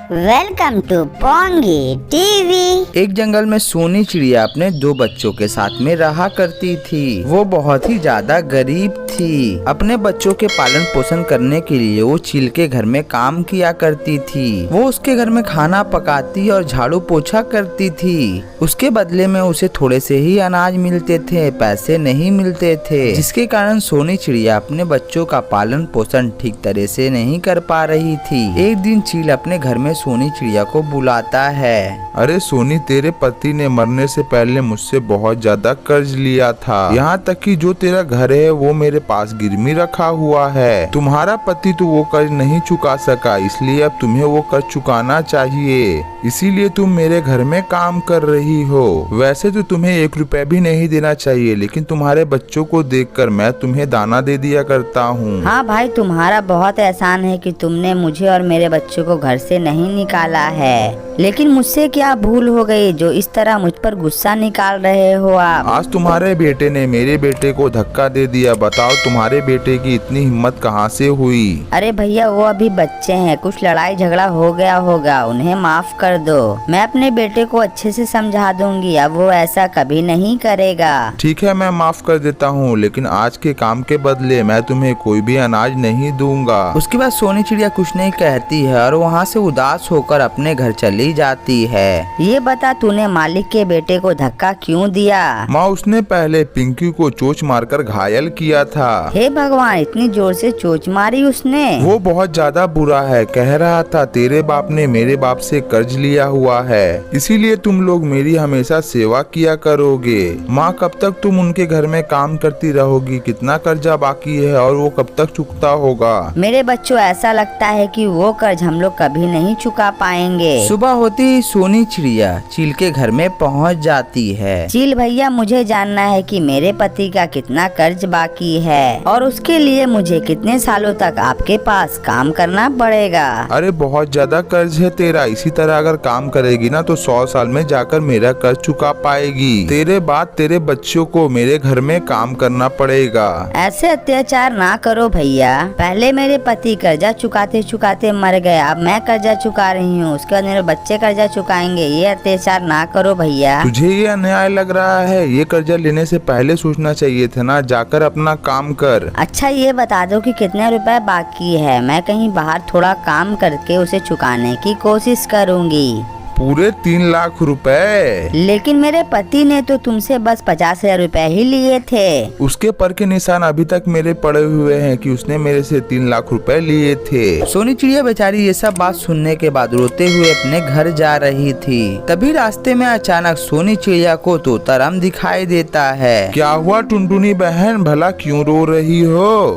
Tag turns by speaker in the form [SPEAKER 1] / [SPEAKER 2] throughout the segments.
[SPEAKER 1] Welcome to pungi TV.
[SPEAKER 2] एक जंगल में सोनी चिड़िया अपने दो बच्चों के साथ में रहा करती थी। वो बहुत ही ज्यादा गरीब थी। अपने बच्चों के पालन पोषण करने के लिए वो चील के घर में काम किया करती थी। वो उसके घर में खाना पकाती और झाड़ू पोछा करती थी। उसके बदले में उसे थोड़े से ही अनाज मिलते थे, पैसे नहीं मिलते थे, जिसके कारण सोनी चिड़िया अपने बच्चों का पालन पोषण ठीक तरह से नहीं कर पा रही थी। एक दिन चील अपने घर में सोनी चिड़िया को बुलाता है।
[SPEAKER 3] अरे सोनी, तेरे पति ने मरने से पहले मुझसे बहुत ज्यादा कर्ज लिया था। यहाँ तक कि जो तेरा घर है वो मेरे पास गिरवी रखा हुआ है। तुम्हारा पति तो वो कर्ज नहीं चुका सका, इसलिए अब तुम्हें वो कर्ज चुकाना चाहिए। इसीलिए तुम मेरे घर में काम कर रही हो। वैसे तो तुम्हें 1 रुपया भी नहीं देना चाहिए, लेकिन तुम्हारे बच्चों को देखकर मैं तुम्हें दाना दे दिया करता हूँ।
[SPEAKER 1] हाँ भाई, तुम्हारा बहुत एहसान है कि तुमने मुझे और मेरे बच्चों को घर से नहीं निकाला है। लेकिन मुझसे क्या भूल हो गई जो इस तरह मुझ पर गुस्सा निकाल रहे हो आप?
[SPEAKER 3] आज तुम्हारे बेटे ने मेरे बेटे को धक्का दे दिया। बताओ तुम्हारे बेटे की इतनी हिम्मत कहाँ से हुई?
[SPEAKER 1] अरे भैया, वो अभी बच्चे हैं, कुछ लड़ाई झगड़ा हो गया होगा, उन्हें माफ कर दो। मैं अपने बेटे को अच्छे से समझा दूंगी, अब वो ऐसा कभी नहीं करेगा।
[SPEAKER 3] ठीक है, मैं माफ कर देता हूँ, लेकिन आज के काम के बदले मैं तुम्हें कोई भी अनाज नहीं दूंगा।
[SPEAKER 2] उसके बाद सोनी चिड़िया कुछ नहीं कहती है और वहाँ से उदास होकर अपने घर चली जाती है।
[SPEAKER 1] ये बता, तूने मालिक के बेटे को धक्का क्यों दिया?
[SPEAKER 3] माँ, उसने पहले पिंकी को चोंच मारकर घायल किया था।
[SPEAKER 1] हे भगवान, इतनी जोर से चोंच मारी उसने?
[SPEAKER 3] वो बहुत ज्यादा बुरा है। कह रहा था तेरे बाप ने मेरे बाप से कर्ज लिया हुआ है, इसीलिए तुम लोग मेरी हमेशा सेवा किया करोगे। माँ, कब तक तुम उनके घर में काम करती रहोगी? कितना कर्जा बाकी है और वो कब तक चुकता होगा?
[SPEAKER 1] मेरे बच्चों, ऐसा लगता है कि वो कर्ज हम लोग कभी नहीं चुका पाएंगे।
[SPEAKER 2] सुबह होती ही सोनी चिड़िया चील के घर में पहुंच जाती है।
[SPEAKER 1] चील भैया, मुझे जानना है कि मेरे पति का कितना कर्ज बाकी है और उसके लिए मुझे कितने सालों तक आपके पास काम करना पड़ेगा।
[SPEAKER 3] अरे बहुत ज्यादा कर्ज है तेरा। इसी तरह अगर काम करेगी ना तो 100 साल में जाकर मेरा कर्ज चुका पाएगी। तेरे बाद तेरे बच्चों को मेरे घर में काम करना पड़ेगा।
[SPEAKER 1] ऐसे अत्याचार ना करो भैया। पहले मेरे पति कर्जा चुकाते चुकाते मर गए, अब मैं कर्जा चुका रही हूँ, उसके बाद मेरे बच्चे कर्जा चुकाएंगे। ये अत्याचार ना करो भैया।
[SPEAKER 3] तुझे ये अन्याय लग रहा है? ये कर्जा लेने से पहले सोचना चाहिए था ना। जाकर अपना काम कर।
[SPEAKER 1] अच्छा, ये बता दो कि कितने रुपए बाकी है, मैं कहीं बाहर थोड़ा काम करके उसे चुकाने की कोशिश करूँगी।
[SPEAKER 3] पूरे 3 लाख रुपए।
[SPEAKER 1] लेकिन मेरे पति ने तो तुमसे बस 50,000 रुपए ही लिए थे।
[SPEAKER 3] उसके पर के निशान अभी तक मेरे पड़े हुए हैं कि उसने मेरे से 3 लाख रुपए लिए थे।
[SPEAKER 2] सोनी चिड़िया बेचारी ये सब बात सुनने के बाद रोते हुए अपने घर जा रही थी। तभी रास्ते में अचानक सोनी चिड़िया को तोताराम दिखाई देता है।
[SPEAKER 3] क्या हुआ टुनटुनी बहन, भला क्यों रो रही हो?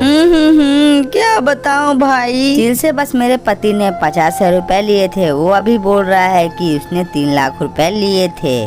[SPEAKER 1] क्या बताऊं भाई, चील से बस मेरे पति ने 50,000 रुपए लिए थे। वो अभी बोल रहा है कि उसने 3 लाख रुपए लिए थे।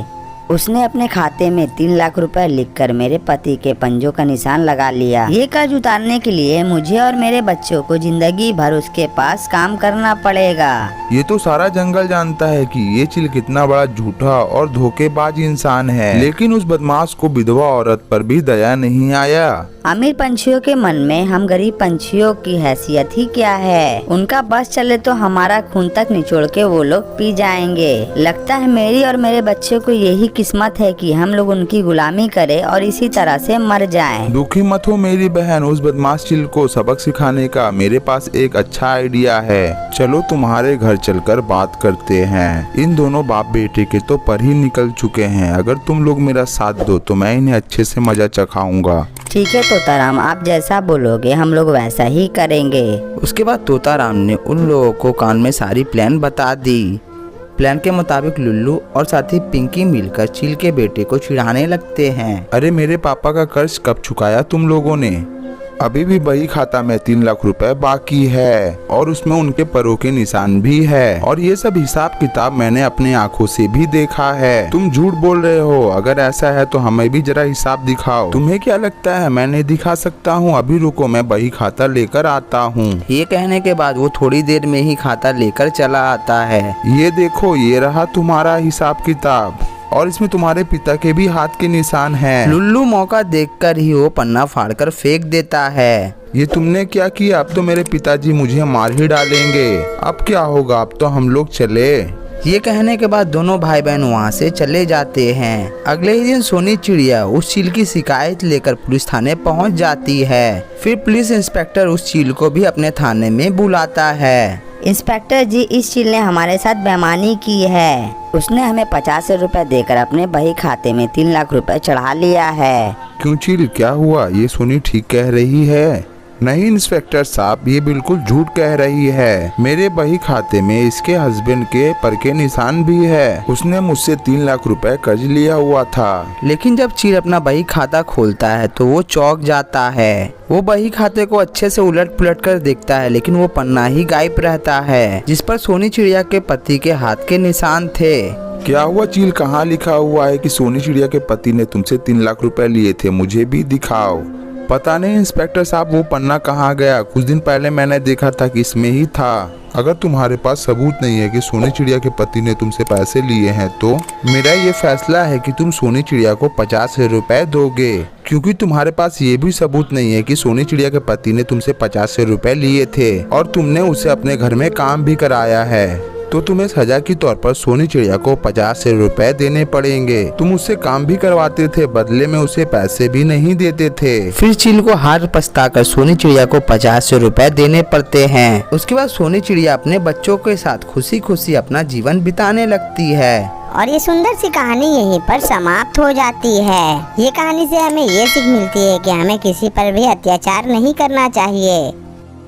[SPEAKER 1] उसने अपने खाते में 3 लाख रुपए लिखकर मेरे पति के पंजों का निशान लगा लिया। ये कर्ज उतारने के लिए मुझे और मेरे बच्चों को जिंदगी भर उसके पास काम करना पड़ेगा।
[SPEAKER 3] ये तो सारा जंगल जानता है कि ये चील कितना बड़ा झूठा और धोखेबाज इंसान है, लेकिन उस बदमाश को विधवा औरत पर भी दया नहीं आया।
[SPEAKER 1] अमीर पंछियों के मन में हम गरीब पंछियों की हैसियत ही क्या है। उनका बस चले तो हमारा खून तक निचोड़ के वो लोग पी जाएंगे। लगता है मेरी और मेरे बच्चों को यही किस्मत है कि हम लोग उनकी गुलामी करें और इसी तरह से मर जाएं।
[SPEAKER 3] दुखी मत हो मेरी बहन, उस बदमाश चील को सबक सिखाने का मेरे पास एक अच्छा आइडिया है। चलो तुम्हारे घर चलकर बात करते हैं। इन दोनों बाप बेटे के तो पर ही निकल चुके हैं। अगर तुम लोग मेरा साथ दो तो मैं इन्हें अच्छे से मजा चखाऊंगा।
[SPEAKER 1] ठीक है तोताराम, आप जैसा बोलोगे हम लोग वैसा ही करेंगे।
[SPEAKER 2] उसके बाद तोताराम ने उन लोगों को कान में सारी प्लान बता दी। प्लान के मुताबिक लुल्लू और साथी पिंकी मिलकर चील के बेटे को चिढ़ाने लगते हैं।
[SPEAKER 3] अरे मेरे पापा का कर्ज कब चुकाया तुम लोगों ने? अभी भी बही खाता में 3 लाख रुपए बाकी है और उसमें उनके परों के निशान भी है, और ये सब हिसाब किताब मैंने अपने आंखों से भी देखा है। तुम झूठ बोल रहे हो। अगर ऐसा है तो हमें भी जरा हिसाब दिखाओ। तुम्हें क्या लगता है मैं नहीं दिखा सकता हूँ? अभी रुको, मैं बही खाता लेकर आता हूँ।
[SPEAKER 2] ये कहने के बाद वो थोड़ी देर में ही खाता लेकर चला आता है।
[SPEAKER 3] ये देखो, ये रहा तुम्हारा हिसाब किताब। और इसमें तुम्हारे पिता के भी हाथ के निशान हैं।
[SPEAKER 2] लुल्लू मौका देखकर ही वो पन्ना फाड़कर फेंक देता है।
[SPEAKER 3] ये तुमने क्या किया? अब तो मेरे पिताजी मुझे मार ही डालेंगे। अब क्या होगा? अब तो हम लोग चले।
[SPEAKER 2] ये कहने के बाद दोनों भाई बहन वहाँ से चले जाते हैं। अगले ही दिन सोनी चिड़िया उस चील की शिकायत लेकर पुलिस थाने पहुँच जाती है। फिर पुलिस इंस्पेक्टर उस चील को भी अपने थाने में बुलाता है।
[SPEAKER 1] इंस्पेक्टर जी, इस चील ने हमारे साथ बेईमानी की है। उसने हमें 50 रुपए देकर अपने बही खाते में 3 लाख रुपए चढ़ा लिया है।
[SPEAKER 3] क्यों चील, क्या हुआ? ये सोनी ठीक कह रही है। नहीं इंस्पेक्टर साहब, ये बिल्कुल झूठ कह रही है। मेरे बही खाते में इसके हस्बैंड के पर के निशान भी है। उसने मुझसे 3 लाख रुपए कर्ज लिया हुआ था।
[SPEAKER 2] लेकिन जब चील अपना बही खाता खोलता है तो वो चौंक जाता है। वो बही खाते को अच्छे से उलट पुलट कर देखता है, लेकिन वो पन्ना ही गायब रहता है जिस पर सोनी चिड़िया के पति के हाथ के निशान थे।
[SPEAKER 3] क्या हुआ चील? कहाँ लिखा हुआ है कि सोनी चिड़िया के पति ने तुमसे 3 लाख रुपए लिए थे? मुझे भी दिखाओ। पता नहीं इंस्पेक्टर साहब, वो पन्ना कहाँ गया? कुछ दिन पहले मैंने देखा था कि इसमें ही था। अगर तुम्हारे पास सबूत नहीं है कि सोनी चिड़िया के पति ने तुमसे पैसे लिए हैं तो मेरा ये फैसला है कि तुम सोनी चिड़िया को 50 रुपए दोगे, क्योंकि तुम्हारे पास ये भी सबूत नहीं है कि सोनी चिड़िया के पति ने तुमसे 50 रुपए लिए थे और तुमने उसे अपने घर में काम भी कराया है। तो तुम्हें सजा के तौर पर सोनी चिड़िया को 50 रुपए देने पड़ेंगे। तुम उससे काम भी करवाते थे, बदले में उसे पैसे भी नहीं देते थे।
[SPEAKER 2] फिर चील को हार पछताकर सोनी चिड़िया को 50 रुपए देने पड़ते हैं। उसके बाद सोनी चिड़िया अपने बच्चों के साथ खुशी खुशी अपना जीवन बिताने लगती है।
[SPEAKER 4] और ये सुंदर सी कहानी यहीं पर समाप्त हो जाती है। ये कहानी से हमें ये सीख मिलती है कि हमें किसी पर भी अत्याचार नहीं करना चाहिए।